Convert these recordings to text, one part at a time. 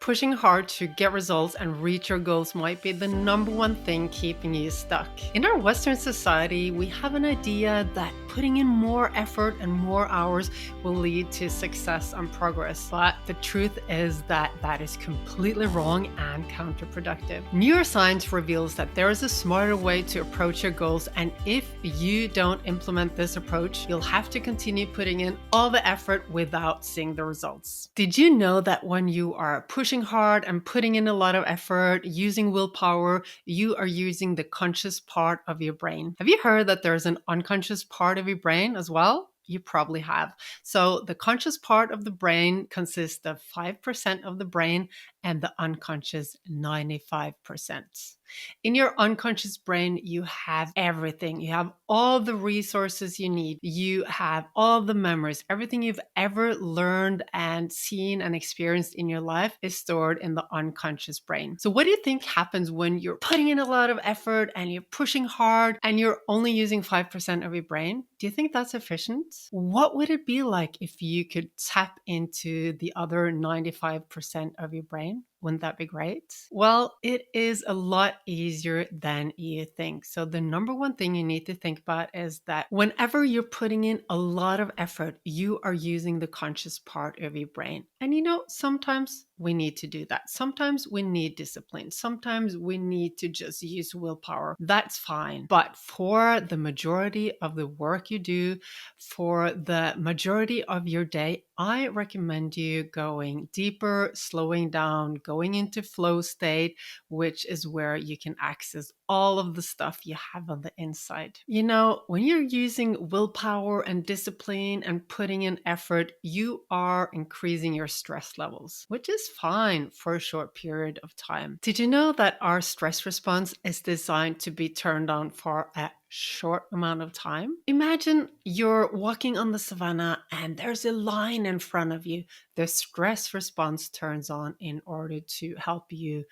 Pushing hard to get results and reach your goals might be the number one thing keeping you stuck. In our Western society, we have an idea that putting in more effort and more hours will lead to success and progress. But the truth is that that is completely wrong and counterproductive. Neuroscience reveals that there is a smarter way to approach your goals, and if you don't implement this approach, you'll have to continue putting in all the effort without seeing the results. Did you know that when you are pushing hard and putting in a lot of effort, using willpower, you are using the conscious part of your brain? Have you heard that there's an unconscious part of your brain as well? You probably have. So the conscious part of the brain consists of 5% of the brain and the unconscious 95%. In your unconscious brain, you have everything. You have all the resources you need. You have all the memories. Everything you've ever learned and seen and experienced in your life is stored in the unconscious brain. So what do you think happens when you're putting in a lot of effort and you're pushing hard and you're only using 5% of your brain? Do you think that's efficient? What would it be like if you could tap into the other 95% of your brain? Wouldn't that be great? Well, it is a lot easier than you think. So the number one thing you need to think about is that whenever you're putting in a lot of effort, you are using the conscious part of your brain. And sometimes we need to do that. Sometimes we need discipline. Sometimes we need to just use willpower. That's fine. But for the majority of the work you do, for the majority of your day, I recommend you going deeper, slowing down, going into flow state, which is where you can access all of the stuff you have on the inside. When you're using willpower and discipline and putting in effort, you are increasing your stress levels, which is fine for a short period of time. Did you know that our stress response is designed to be turned on for a short amount of time? Imagine you're walking on the savannah and there's a lion in front of you. The stress response turns on in order to help you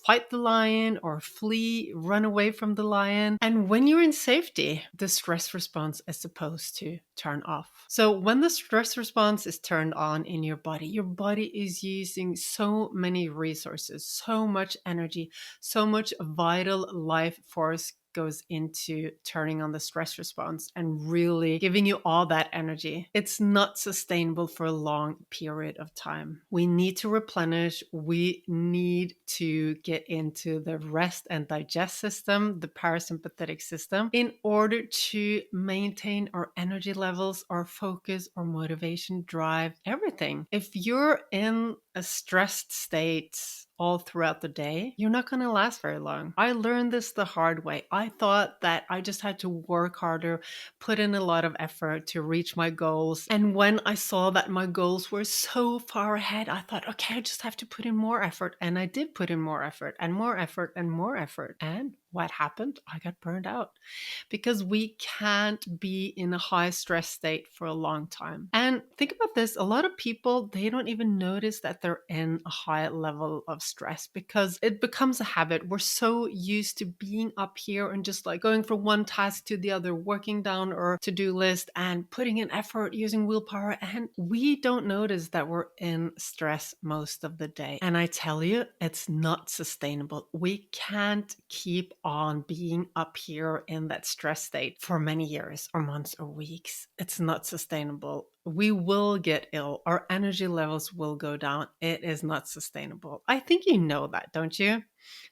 fight the lion or flee, run away from the lion. And when you're in safety, the stress response is supposed to turn off. So when the stress response is turned on in your body is using so many resources, so much energy, so much vital life force goes into turning on the stress response and really giving you all that energy. It's not sustainable for a long period of time. We need to replenish. We need to get into the rest and digest system, the parasympathetic system, in order to maintain our energy levels, our focus, our motivation, drive, everything. If you're in a stressed state all throughout the day, you're not going to last very long. I learned this the hard way. I thought that I just had to work harder, put in a lot of effort to reach my goals. And when I saw that my goals were so far ahead, I thought, okay, I just have to put in more effort. And I did put in more effort and more effort and more effort. And what happened? I got burned out because we can't be in a high stress state for a long time. And think about this. A lot of people, they don't even notice that they're in a high level of stress because it becomes a habit. We're so used to being up here and just like going from one task to the other, working down our to-do list and putting in effort, using willpower. And we don't notice that we're in stress most of the day. And I tell you, it's not sustainable. We can't keep on being up here in that stress state for many years or months or weeks. It's not sustainable. We will get ill. Our energy levels will go down. It is not sustainable. I think you know that, don't you?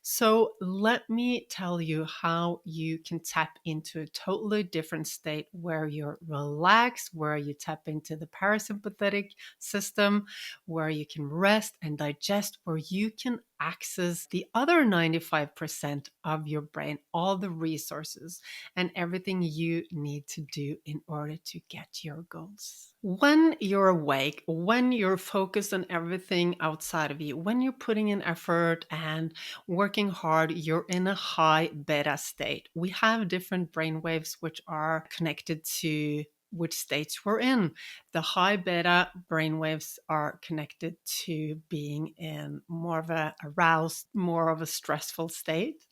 So let me tell you how you can tap into a totally different state where you're relaxed, where you tap into the parasympathetic system, where you can rest and digest, where you can access the other 95% of your brain, all the resources and everything you need to do in order to get your goals. When you're awake, when you're focused on everything outside of you, when you're putting in effort and working hard, you're in a high beta state. We have different brain waves which are connected to which states we're in. The high beta brainwaves are connected to being in more of a aroused, more of a stressful state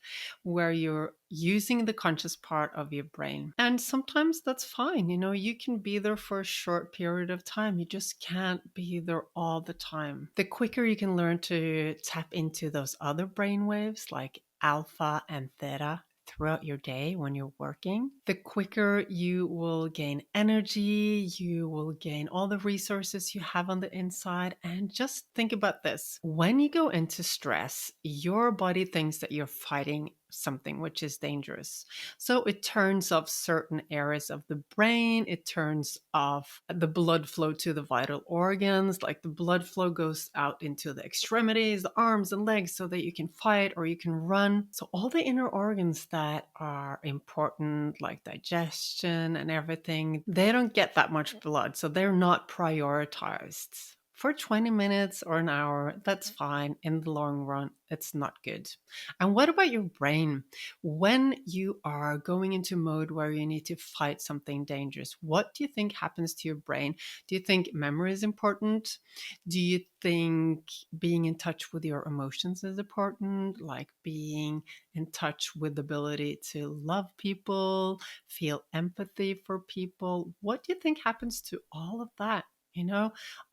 where you're using the conscious part of your brain. And sometimes that's fine. You can be there for a short period of time. You just can't be there all the time. The quicker you can learn to tap into those other brain waves like alpha and theta throughout your day when you're working, the quicker you will gain energy, you will gain all the resources you have on the inside. And just think about this. When you go into stress, your body thinks that you're fighting something which is dangerous. So it turns off certain areas of the brain. It turns off the blood flow to the vital organs. Like the blood flow goes out into the extremities, the arms and legs, so that you can fight or you can run. So all the inner organs that are important, like digestion and everything, they don't get that much blood. So they're not prioritized. For 20 minutes or an hour, that's fine. In the long run, it's not good. And what about your brain? When you are going into mode where you need to fight something dangerous, what do you think happens to your brain? Do you think memory is important? Do you think being in touch with your emotions is important? Like being in touch with the ability to love people, feel empathy for people? What do you think happens to all of that?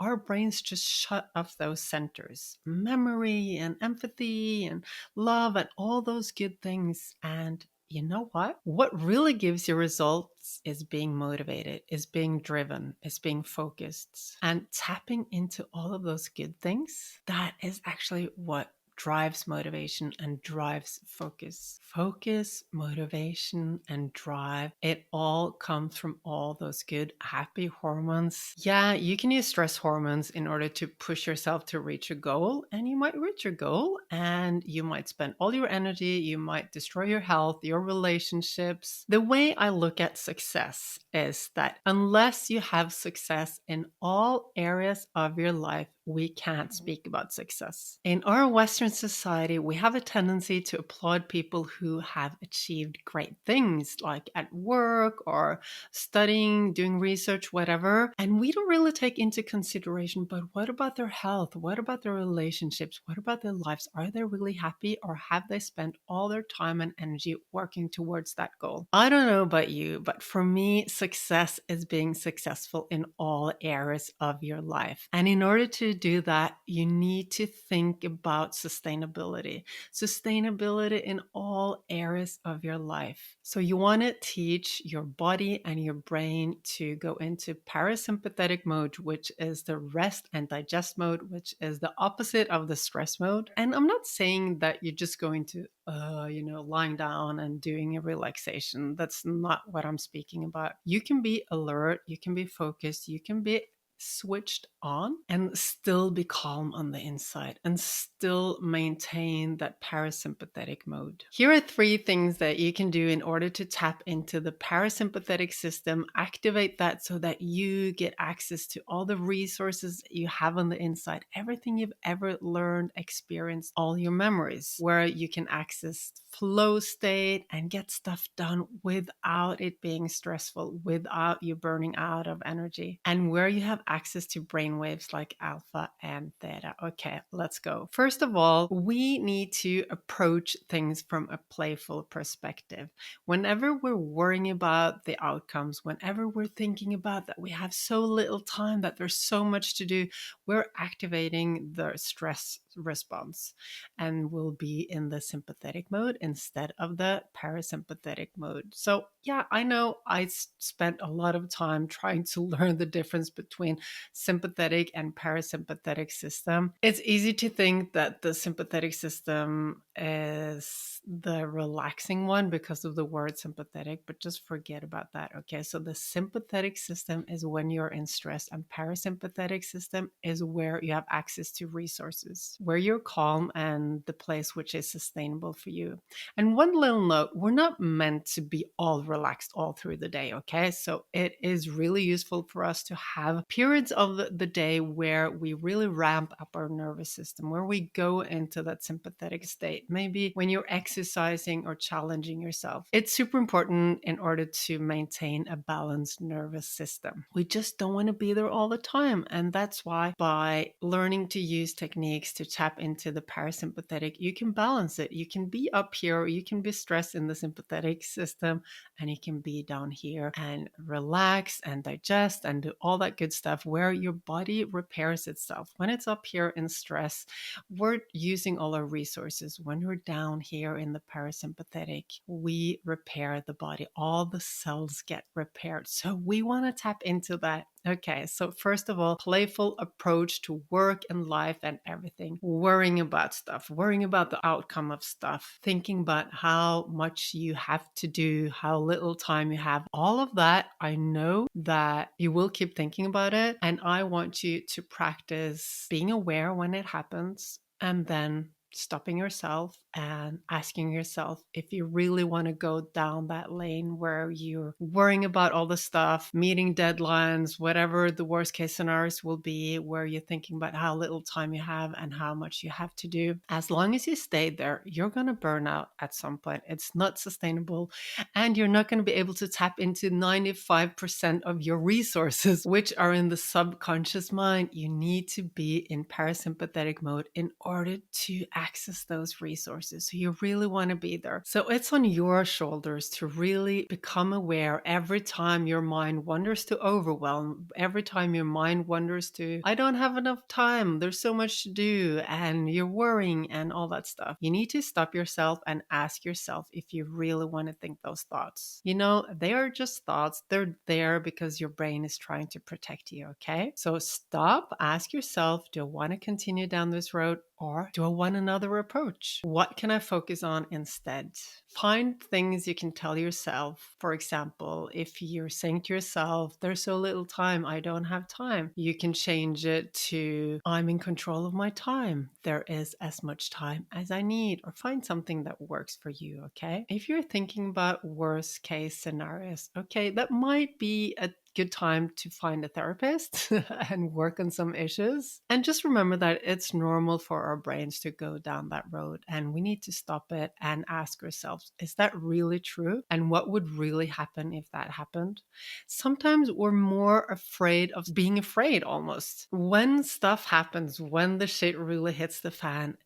Our brains just shut off those centers, memory and empathy and love and all those good things. And you know what? What really gives you results is being motivated, is being driven, is being focused, and tapping into all of those good things. That is actually what drives motivation and drives focus. Focus, motivation, and drive. It all comes from all those good, happy hormones. Yeah, you can use stress hormones in order to push yourself to reach a goal, and you might reach your goal and you might spend all your energy, you might destroy your health, your relationships. The way I look at success is that unless you have success in all areas of your life, we can't speak about success. In our Western society, we have a tendency to applaud people who have achieved great things, like at work or studying, doing research, whatever. And we don't really take into consideration, but what about their health? What about their relationships? What about their lives? Are they really happy, or have they spent all their time and energy working towards that goal? I don't know about you, but for me, success is being successful in all areas of your life. And in order to do that, you need to think about sustainability. Sustainability in all areas of your life. So you want to teach your body and your brain to go into parasympathetic mode, which is the rest and digest mode, which is the opposite of the stress mode. And I'm not saying that you're just going to lying down and doing a relaxation. That's not what I'm speaking about. You can be alert, you can be focused, you can be switched on and still be calm on the inside and still maintain that parasympathetic mode. Here are 3 things that you can do in order to tap into the parasympathetic system, activate that so that you get access to all the resources you have on the inside, everything you've ever learned, experienced, all your memories, where you can access flow state and get stuff done without it being stressful, without you burning out of energy, and where you have access to brain waves like alpha and theta. Okay, let's go. First of all, we need to approach things from a playful perspective. Whenever we're worrying about the outcomes, whenever we're thinking about that we have so little time, that there's so much to do, we're activating the stress response and we'll be in the sympathetic mode instead of the parasympathetic mode. So yeah, I know I spent a lot of time trying to learn the difference between sympathetic and parasympathetic system. It's easy to think that the sympathetic system is the relaxing one because of the word sympathetic, but just forget about that. Okay, so the sympathetic system is when you're in stress, and parasympathetic system is where you have access to resources, where you're calm and the place which is sustainable for you. And one little note, we're not meant to be all relaxed all through the day, okay? So it is really useful for us to have periods of the day where we really ramp up our nervous system, where we go into that sympathetic state. Maybe when you're exercising or challenging yourself. It's super important in order to maintain a balanced nervous system. We just don't want to be there all the time. And that's why by learning to use techniques to tap into the parasympathetic, you can balance it. You can be up here, you can be stressed in the sympathetic system, and you can be down here and relax and digest and do all that good stuff where your body repairs itself. When it's up here in stress, we're using all our resources. When we're down here in the parasympathetic, we repair the body. All the cells get repaired. So we want to tap into that. Okay, so first of all, playful approach to work and life and everything. Worrying about stuff, worrying about the outcome of stuff, thinking about how much you have to do, how little time you have. All of that, I know that you will keep thinking about it. And I want you to practice being aware when it happens and then stopping yourself and asking yourself if you really want to go down that lane where you're worrying about all the stuff, meeting deadlines, whatever the worst case scenarios will be, where you're thinking about how little time you have and how much you have to do. As long as you stay there, you're going to burn out at some point. It's not sustainable, and you're not going to be able to tap into 95% of your resources, which are in the subconscious mind. You need to be in parasympathetic mode in order to access those resources. So you really want to be there. So it's on your shoulders to really become aware every time your mind wanders to overwhelm, every time your mind wanders to, I don't have enough time, there's so much to do, and you're worrying and all that stuff. You need to stop yourself and ask yourself if you really want to think those thoughts. You know, they are just thoughts. They're there because your brain is trying to protect you, okay? So stop, ask yourself, do I want to continue down this road? Or do I want another approach? What can I focus on instead? Find things you can tell yourself. For example, if you're saying to yourself, there's so little time, I don't have time, you can change it to, I'm in control of my time. There is as much time as I need. Or find something that works for you, okay? If you're thinking about worst case scenarios, okay, that might be a good time to find a therapist and work on some issues. And just remember that it's normal for our brains to go down that road, and we need to stop it and ask ourselves, is that really true? And what would really happen if that happened? Sometimes we're more afraid of being afraid almost. When stuff happens, when the shit really hits the fan,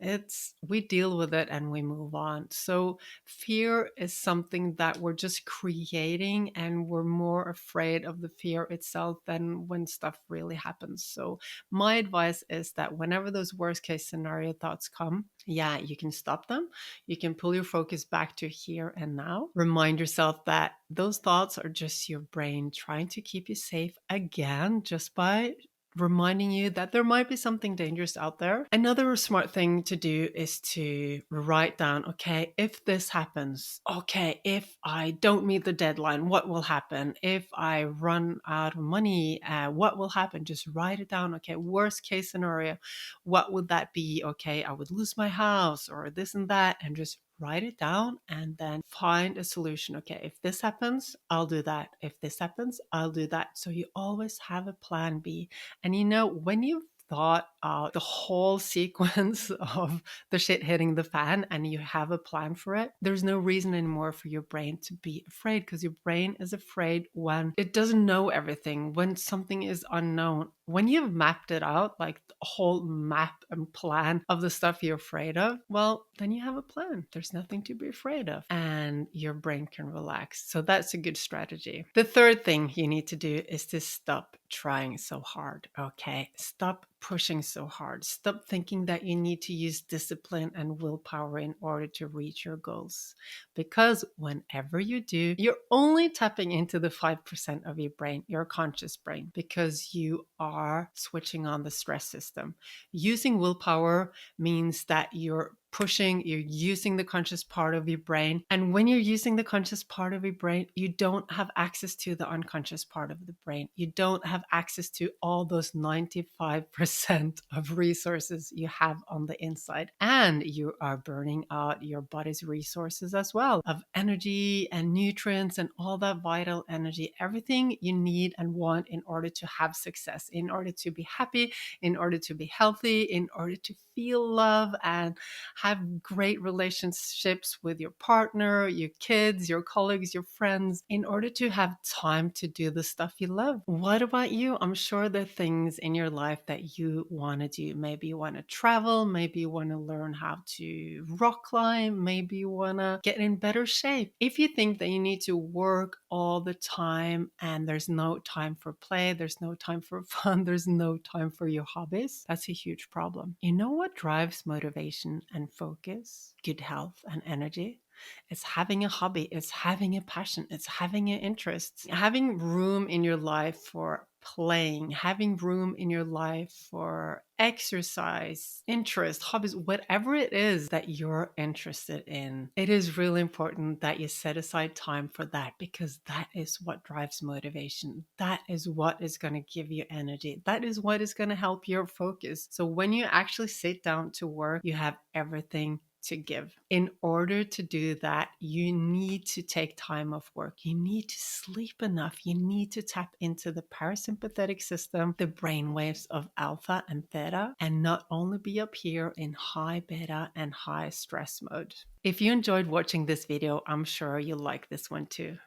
we deal with it and we move on. So fear is something that we're just creating, and we're more afraid of the fear itself than when stuff really happens. So my advice is that whenever those worst case scenario thoughts come, yeah, you can stop them. You can pull your focus back to here and now. Remind yourself that those thoughts are just your brain trying to keep you safe again, just by reminding you that there might be something dangerous out there. Another smart thing to do is to write down, okay, if this happens, okay, if I don't meet the deadline, what will happen? If I run out of money, what will happen? Just write it down. Okay, worst case scenario, what would that be? Okay, I would lose my house or this and that, and just write it down and then find a solution. Okay, if this happens, I'll do that. If this happens, I'll do that. So you always have a plan B. And you know, when you've thought out the whole sequence of the shit hitting the fan and you have a plan for it, there's no reason anymore for your brain to be afraid, because your brain is afraid when it doesn't know everything, when something is unknown. When you've mapped it out, like the whole map and plan of the stuff you're afraid of, well, then you have a plan. There's nothing to be afraid of, and your brain can relax. So that's a good strategy. The third thing you need to do is to stop trying so hard. Okay, stop pushing so hard. Stop thinking that you need to use discipline and willpower in order to reach your goals. Because whenever you do, you're only tapping into the 5% of your brain, your conscious brain, because you are switching on the stress system. Using willpower means that you're pushing, you're using the conscious part of your brain. And when you're using the conscious part of your brain, you don't have access to the unconscious part of the brain. You don't have access to all those 95% of resources you have on the inside. And you are burning out your body's resources as well of energy and nutrients and all that vital energy, everything you need and want in order to have success, in order to be happy, in order to be healthy, in order to feel love and have great relationships with your partner, your kids, your colleagues, your friends, in order to have time to do the stuff you love. What about you? I'm sure there are things in your life that you want to do. Maybe you want to travel, maybe you want to learn how to rock climb, maybe you want to get in better shape. If you think that you need to work all the time and there's no time for play, there's no time for fun, there's no time for your hobbies, that's a huge problem. You know what drives motivation and focus, good health and energy? It's having a hobby, it's having a passion, it's having an interest, having room in your life for playing, having room in your life for exercise, interest, hobbies, whatever it is that you're interested in. It is really important that you set aside time for that, because that is what drives motivation. That is what is going to give you energy. That is what is going to help your focus. So when you actually sit down to work, you have everything to give. In order to do that, you need to take time off work. You need to sleep enough. You need to tap into the parasympathetic system, the brain waves of alpha and theta, and not only be up here in high beta and high stress mode. If you enjoyed watching this video, I'm sure you'll like this one too.